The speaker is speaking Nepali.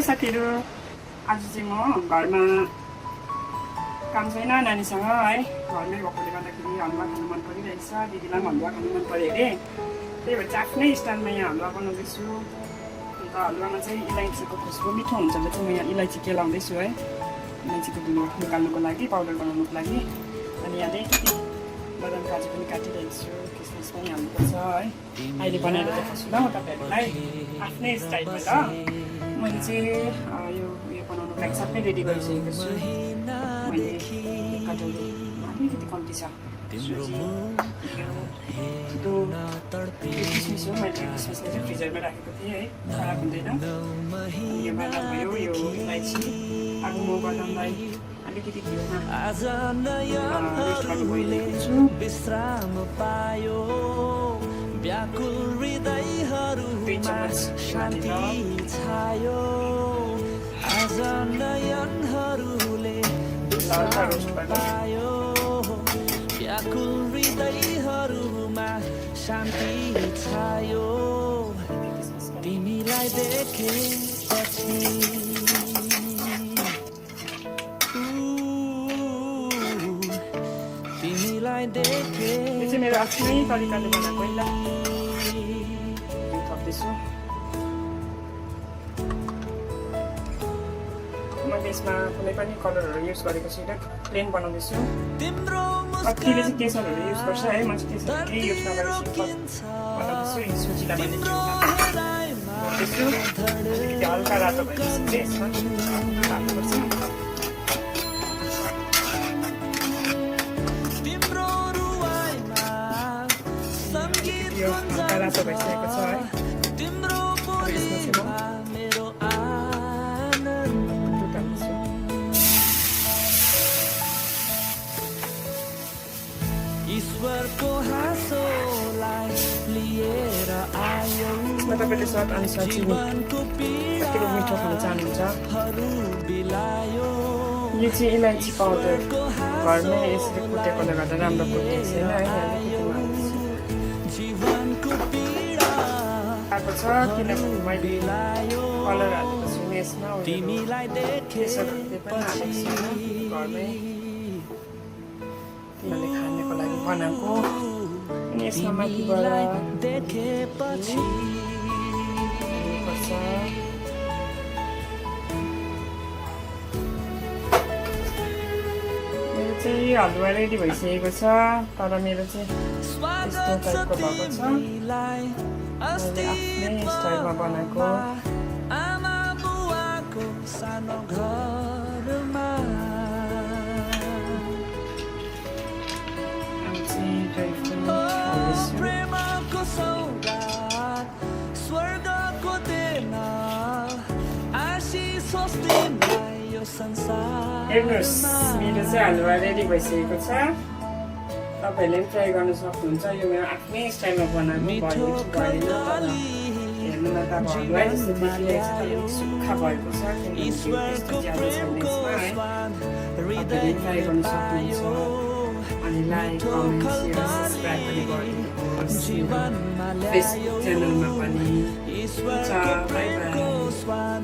साथीहरू, आज चाहिँ म घरमा काम छैन नानीसँग है, घरमै भएकोले गर्दाखेरि हलुवा खानु मन परिरहेछ। दिदीलाई पनि हलुवा खानु मन पऱ्यो अरे, त्यही भएर चाहिँ आफ्नै स्टाइलमा यहाँ हलुवा बनाउँदैछु। अन्त हलुवामा चाहिँ इलाइचीको खुसबु मिठो हुन्छ भने चाहिँ म यहाँ इलाइची केलाउँदैछु है, इलाइचीको धुलो निकाल्नुको लागि, पाउडर बनाउनुको लागि। अनि यहाँ अलिकति बदाम काजु पनि काटिरहेको छु, किसमिस पनि हाल्नुपर्छ है। अहिले बनाएर देखाउँछु ल तपाईँहरूलाई आफ्नै स्टाइलमा त। मैले चाहिँ यो बनाउनुको लागि सबै रेडी गरिसकेको छु। मैले कटौरी अलिकति कम्ती छ, किसमिस हो, मैले किसमिसलाई चाहिँ फ्रिजरमा राखेको थिएँ है, खराब हुँदैन। अनि यो बादाम भयो, यो इलाइची, अब म बदामलाई अलिकति घिउमा रोस्ट गर्नु गइरहेको छु। दुई चम्मच शान्ति छायो, हल्का रोस्ट गर्नु। व्याकुल हृदयहरूमा शान्ति छायो, तिमीलाई देखेपछि तिमीलाई देखे। यो चाहिँ मेरो आफ्नै तरिकाले बनाएको ल, थप्दैछु। मैले यसमा कुनै पनि कलरहरू युज गरेको छुइनँ, प्लेन बनाउँदैछु। कतिले चाहिँ केसरहरू युज गर्छ है, म चाहिँ केसर केही युज नगरेर सिम्पल बनाउँदैछु। यो सुजीलाई मैले घिउमा अलिकति हल्का रातो भएपछि यसमा हाल्नुपर्छ। यो हल्का रातो भइसकेको छ है, ईश्वरको हाँसोलाई लिएर आयो। तपाईँले स्वाद अनुसार चाहिँ कतिको मिठो खान चाहनुहुन्छ। यो चाहिँ इलाइची पाउडर घरमै यसरी कुटेकोले गर्दा राम्रो कुटिएको छैन है, आएको छ। किनभने मैले कलर हालेको छु यसमा, केसरले पनि हालेको छु घरमै, तिमीले खानेको लागि बनाएको। अनि यसमा माथिबाट मेरो चाहिँ हलुवा रेडी भइसकेको छ, तर मेरो चाहिँ यस्तो टाइपको भएको छ। मैले आफ्नै स्टाइलमा बनाएको। हेर्नुहोस्, मेरो चाहिँ हलुवा रेडी भइसकेको छ। तपाईँहरूले पनि ट्राई गर्न सक्नुहुन्छ। यो मेरो आफ्नै स्टाइलमा बनाएको, हेर्नुमा त अब हलुवा जस्तो देखिरहेको छ, तर सुक्खा भएको छ। तपाईँहरूले ट्राई गर्न सक्नुहुन्छ। अनि लाइक, कमेन्ट, सेयर, सब्सक्राइब पनि गरिदिनुहोस्। फेसबुक च्यानलमा पनि। By by.